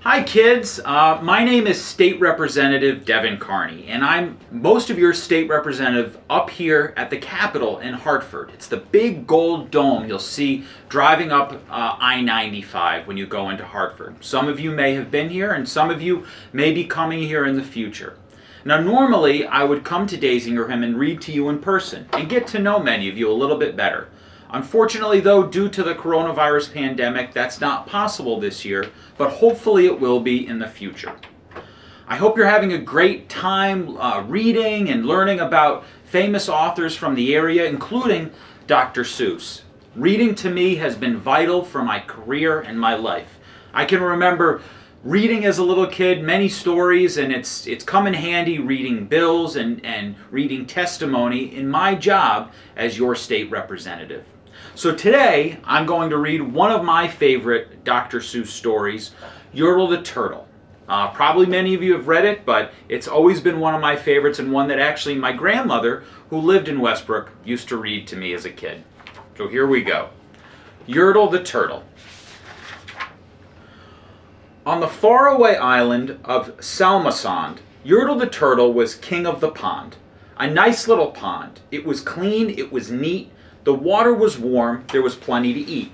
Hi kids, my name is State Representative Devin Carney, and I'm most of your state representative up here at the Capitol in Hartford. It's the big gold dome you'll see driving up I-95 when you go into Hartford. Some of you may have been here, and some of you may be coming here in the future. Now normally I would come to Dasingerham and read to you in person and get to know many of you a little bit better. Unfortunately though, due to the coronavirus pandemic, that's not possible this year, but hopefully it will be in the future. I hope you're having a great time reading and learning about famous authors from the area, including Dr. Seuss. Reading to me has been vital for my career and my life. I can remember reading as a little kid many stories, and it's come in handy reading bills and reading testimony in my job as your state representative. So today I'm going to read one of my favorite Dr. Seuss stories, Yertle the Turtle. Probably many of you have read it, but it's always been one of my favorites, and one that actually my grandmother, who lived in Westbrook, used to read to me as a kid. So here we go. Yertle the Turtle. On the faraway island of Salmasond, Yertle the Turtle was king of the pond. A nice little pond. It was clean, it was neat, the water was warm, there was plenty to eat.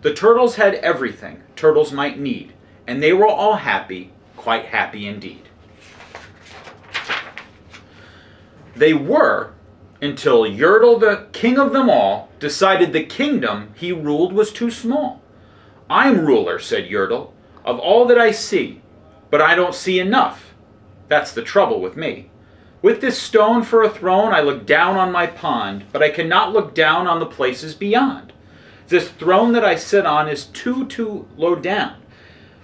The turtles had everything turtles might need, and they were all happy, quite happy indeed. They were, until Yertle, the king of them all, decided the kingdom he ruled was too small. "I'm ruler," said Yertle, "of all that I see, but I don't see enough. That's the trouble with me. With this stone for a throne, I look down on my pond, but I cannot look down on the places beyond. This throne that I sit on is too low down.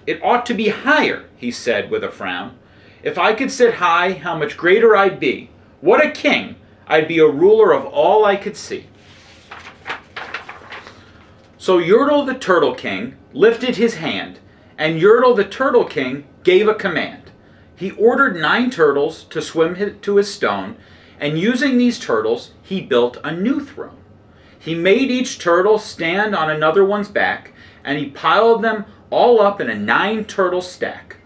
It ought to be higher," he said with a frown. "If I could sit high, how much greater I'd be. What a king! I'd be a ruler of all I could see." So Yertle the Turtle King lifted his hand, and Yertle the Turtle King gave a command. He ordered 9 turtles to swim to his stone, and using these turtles, he built a new throne. He made each turtle stand on another one's back, and he piled them all up in a 9-turtle stack.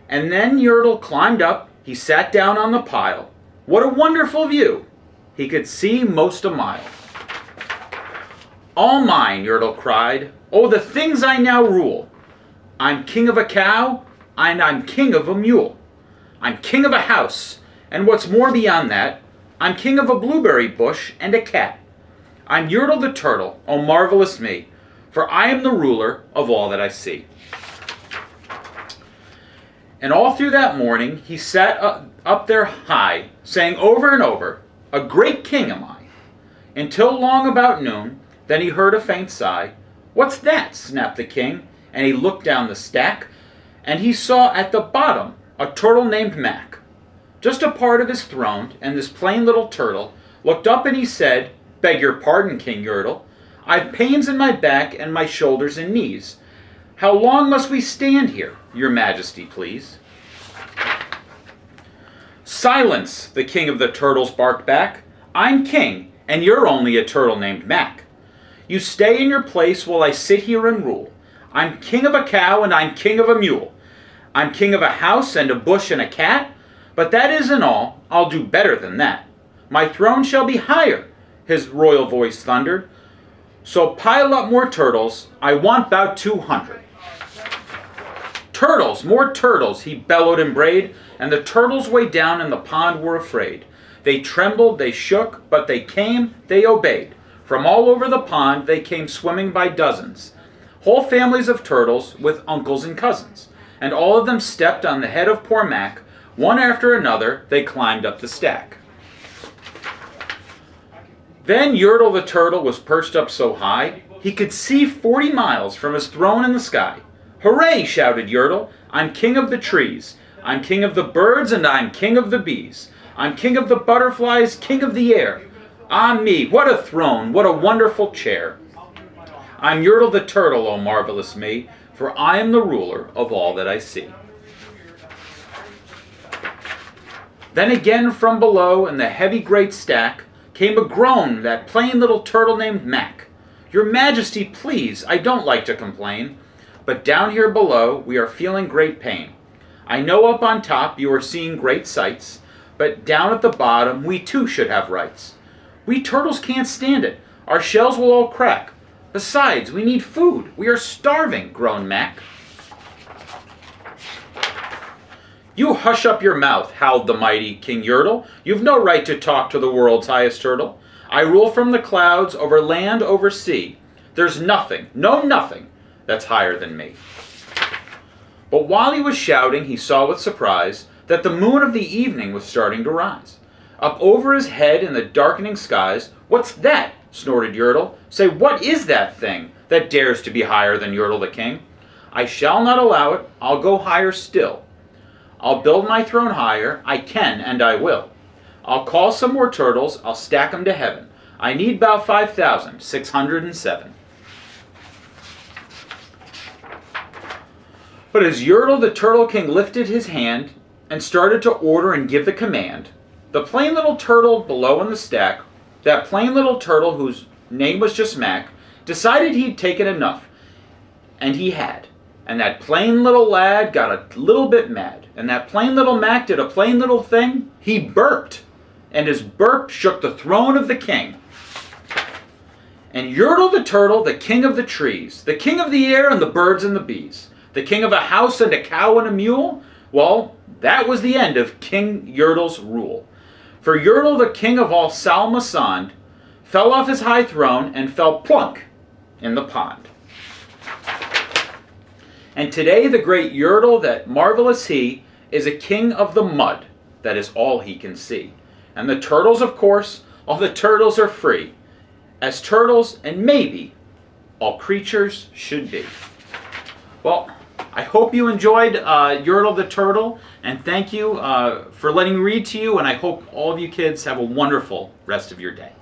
And then Yertle climbed up, he sat down on the pile. What a wonderful view! He could see most a mile. "All mine," Yertle cried. "Oh, the things I now rule! I'm king of a cow, and I'm king of a mule. I'm king of a house, and what's more beyond that, I'm king of a blueberry bush and a cat. I'm Yertle the Turtle, oh marvelous me, for I am the ruler of all that I see." And all through that morning he sat up there high, saying over and over, "A great king am I," until long about noon. Then he heard a faint sigh. "What's that?" snapped the king, and he looked down the stack, and he saw at the bottom a turtle named Mac, just a part of his throne, and this plain little turtle looked up and he said, "Beg your pardon, King Yertle, I've pains in my back and my shoulders and knees. How long must we stand here, your majesty, please?" "Silence," the king of the turtles barked back. "I'm king, and you're only a turtle named Mac. You stay in your place while I sit here and rule. I'm king of a cow and I'm king of a mule. I'm king of a house and a bush and a cat, but that isn't all. I'll do better than that. My throne shall be higher," his royal voice thundered. "So pile up more turtles. I want about 200. "Turtles, more turtles," he bellowed and brayed, and the turtles way down in the pond were afraid. They trembled, they shook, but they came, they obeyed. From all over the pond they came swimming by dozens. Whole families of turtles with uncles and cousins. And all of them stepped on the head of poor Mac. One after another, they climbed up the stack. Then Yertle the Turtle was perched up so high, he could see 40 miles from his throne in the sky. "Hooray!" shouted Yertle. "I'm king of the trees. I'm king of the birds, and I'm king of the bees. I'm king of the butterflies, king of the air. Ah me, what a throne, what a wonderful chair. I'm Yertle the Turtle, oh marvelous me, for I am the ruler of all that I see." Then again from below in the heavy great stack came a groan, that plain little turtle named Mac. "Your majesty, please, I don't like to complain, but down here below we are feeling great pain. I know up on top you are seeing great sights, but down at the bottom we too should have rights. We turtles can't stand it. Our shells will all crack. Besides, we need food. We are starving, groaned Mac. You hush up your mouth, howled the mighty King Yertle. You've no right to talk to the world's highest turtle. I rule from the clouds, over land, over sea. There's nothing, no nothing, that's higher than me. But while he was shouting, he saw with surprise that the moon of the evening was starting to rise. Up over his head in the darkening skies, what's that? Snorted Yertle. Say, what is that thing that dares to be higher than Yertle the king? I shall not allow it. I'll go higher still. I'll build my throne higher. I can and I will. I'll call some more turtles. I'll stack 'em to heaven. I need about 5,607. But as Yertle the Turtle King lifted his hand and started to order and give the command, the plain little turtle below in the stack, that plain little turtle whose name was just Mac, decided he'd taken enough. And he had. And that plain little lad got a little bit mad. And that plain little Mac did a plain little thing. He burped. And his burp shook the throne of the king. And Yertle the Turtle, the king of the trees, the king of the air and the birds and the bees, the king of a house and a cow and a mule, well, that was the end of King Yertle's rule. For Yertle, the king of all Salmasand, fell off his high throne and fell plunk in the pond. And today the great Yertle, that marvelous he, is a king of the mud. That is all he can see. And the turtles, of course, all the turtles are free, as turtles and maybe all creatures should be. Well, I hope you enjoyed Yertle the Turtle, and thank you for letting me read to you, and I hope all of you kids have a wonderful rest of your day.